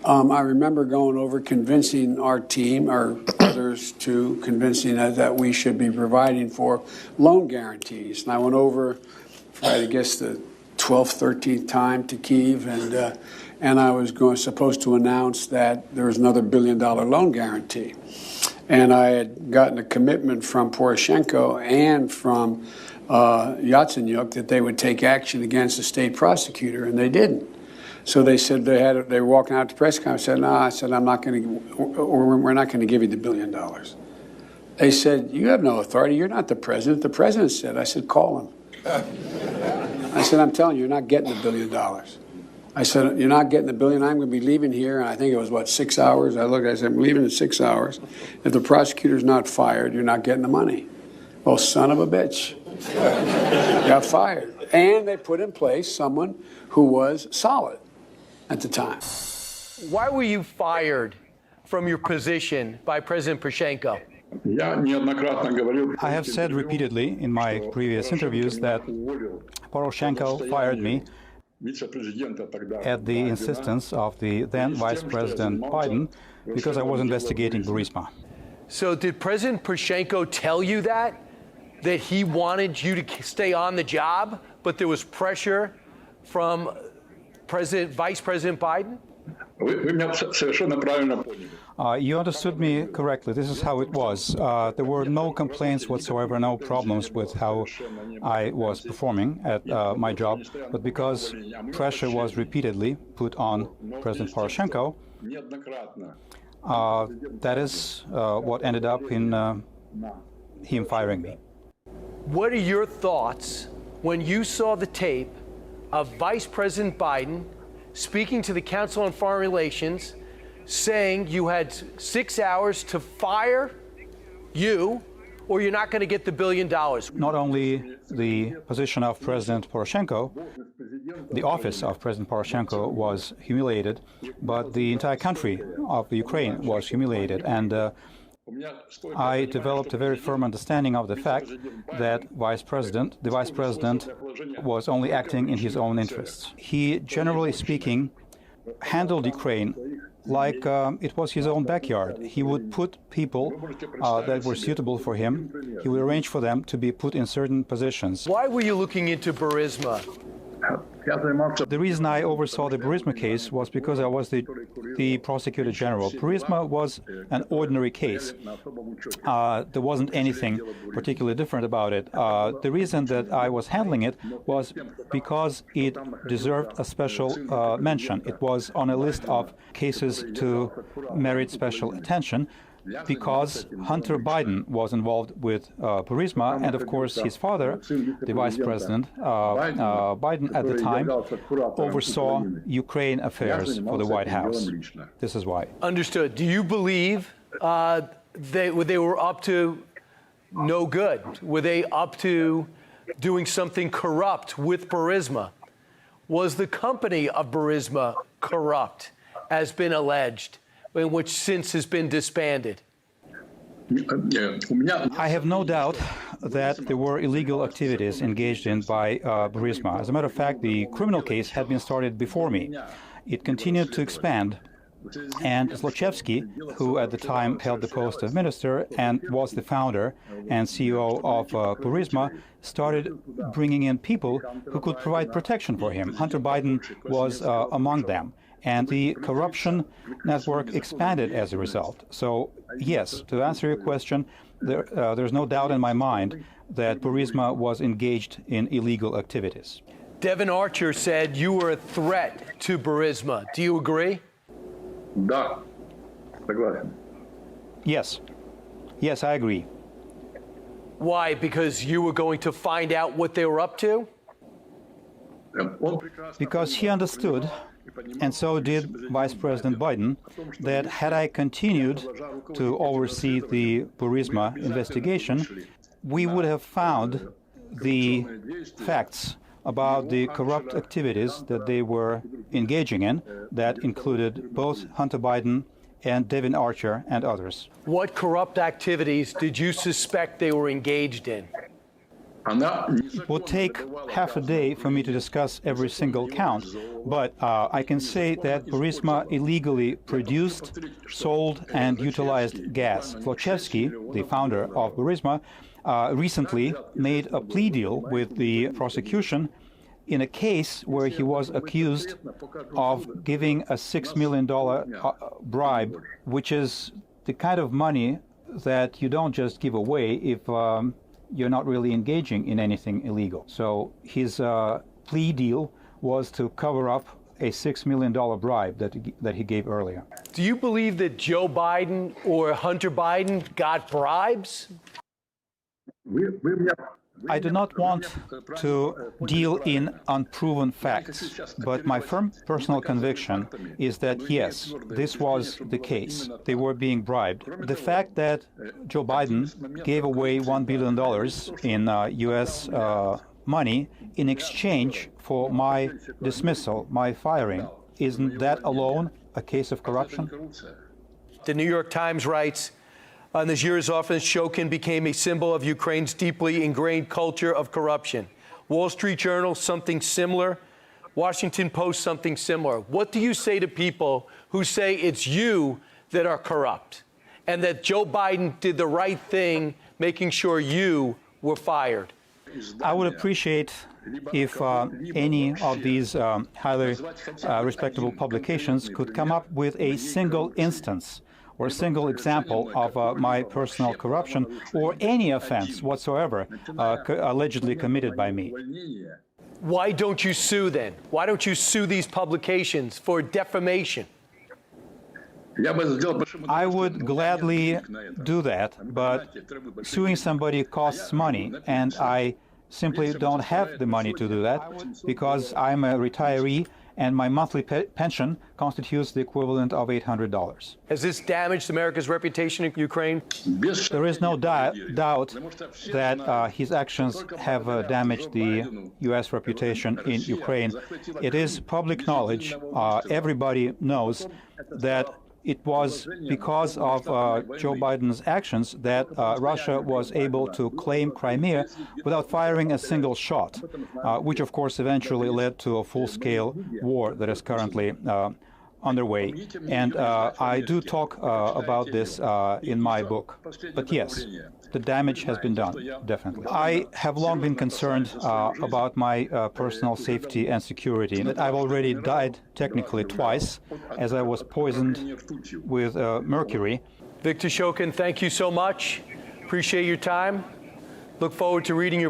I remember going over convincing our team, or others, to convincing us that we should be providing for loan guarantees. And I went over, for, I guess, the 12th, 13th time to Kyiv, and I was supposed to announce that there was another $1 billion loan guarantee. And I had gotten a commitment from Poroshenko and from Yatsenyuk that they would take action against the state prosecutor, and they didn't. So they said they were walking out to press conference. I said, no, I said, we're not going to give you the $1 billion. They said, you have no authority. You're not the president. The president said. I said, call him. I said, I'm telling you, you're not getting the $1 billion. I said, you're not getting the $1 billion. I'm going to be leaving here. And I think it was, 6 hours? I said, I'm leaving in 6 hours. If the prosecutor's not fired, you're not getting the money. Well, son of a bitch. Got fired. And they put in place someone who was solid at the time. Why were you fired from your position by President Poroshenko? I have said repeatedly in my previous interviews that Poroshenko fired me at the insistence of the then Vice President Biden because I was investigating Burisma. So did President Poroshenko tell you that he wanted you to stay on the job, but there was pressure from Vice President Biden? You understood me correctly. This is how it was. There were no complaints whatsoever, no problems with how I was performing at my job. But because pressure was repeatedly put on President Poroshenko, that is what ended up in him firing me. What are your thoughts when you saw the tape of Vice President Biden speaking to the Council on Foreign Relations, saying you had 6 hours to fire you or you're not going to get the $1 billion? Not only the position of President Poroshenko, the office of President Poroshenko was humiliated, but the entire country of Ukraine was humiliated. And I developed a very firm understanding of the fact that the Vice President was only acting in his own interests. He, generally speaking, handled Ukraine like it was his own backyard. He would put people that were suitable for him, he would arrange for them to be put in certain positions. Why were you looking into Burisma? The reason I oversaw the Burisma case was because I was the Prosecutor General. Burisma was an ordinary case. There wasn't anything particularly different about it. The reason that I was handling it was because it deserved a special mention. It was on a list of cases to merit special attention, because Hunter Biden was involved with Burisma, and of course his father, the Vice President Biden at the time, oversaw Ukraine affairs for the White House. This is why. Understood. Do you believe they were up to no good? Were they up to doing something corrupt with Burisma? Was the company of Burisma corrupt, as been alleged, which since has been disbanded? I have no doubt that there were illegal activities engaged in by Burisma. As a matter of fact, the criminal case had been started before me. It continued to expand, and Zlochevsky, who at the time held the post of minister and was the founder and CEO of Burisma, started bringing in people who could provide protection for him. Hunter Biden was among them. And the corruption network expanded as a result. So, yes, to answer your question, there's no doubt in my mind that Burisma was engaged in illegal activities. Devin Archer said you were a threat to Burisma. Do you agree? Yes. Yes, I agree. Why? Because you were going to find out what they were up to? Because he understood, and so did Vice President Biden, that had I continued to oversee the Burisma investigation, we would have found the facts about the corrupt activities that they were engaging in, that included both Hunter Biden and Devin Archer and others. What corrupt activities did you suspect they were engaged in? It would take half a day for me to discuss every single count, but I can say that Burisma illegally produced, sold, and utilized gas. Zlochevsky, the founder of Burisma, recently made a plea deal with the prosecution in a case where he was accused of giving a $6 million bribe, which is the kind of money that you don't just give away if you're not really engaging in anything illegal. So his plea deal was to cover up a $6 million bribe that he gave earlier. Do you believe that Joe Biden or Hunter Biden got bribes? I do not want to deal in unproven facts, but my firm personal conviction is that, yes, this was the case. They were being bribed. The fact that Joe Biden gave away $1 billion in U.S. money in exchange for my dismissal, my firing, isn't that alone a case of corruption? The New York Times writes, on this year's offense, Shokin became a symbol of Ukraine's deeply ingrained culture of corruption. Wall Street Journal, something similar. Washington Post, something similar. What do you say to people who say it's you that are corrupt and that Joe Biden did the right thing making sure you were fired? I would appreciate if any of these highly respectable publications could come up with a single instance or a single example of my personal corruption or any offense whatsoever allegedly committed by me. Why don't you sue then? Why don't you sue these publications for defamation? I would gladly do that, but suing somebody costs money, and I simply don't have the money to do that because I'm a retiree and my monthly pension constitutes the equivalent of $800. Has this damaged America's reputation in Ukraine? There is no doubt that his actions have damaged the U.S. reputation in Ukraine. It is public knowledge. Everybody knows that it was because of Joe Biden's actions that Russia was able to claim Crimea without firing a single shot, which of course eventually led to a full-scale war that is currently underway. And I do talk about this in my book. But yes, the damage has been done, definitely. I have long been concerned about my personal safety and security. And I've already died technically twice as I was poisoned with mercury. Viktor Shokin, thank you so much. Appreciate your time. Look forward to reading your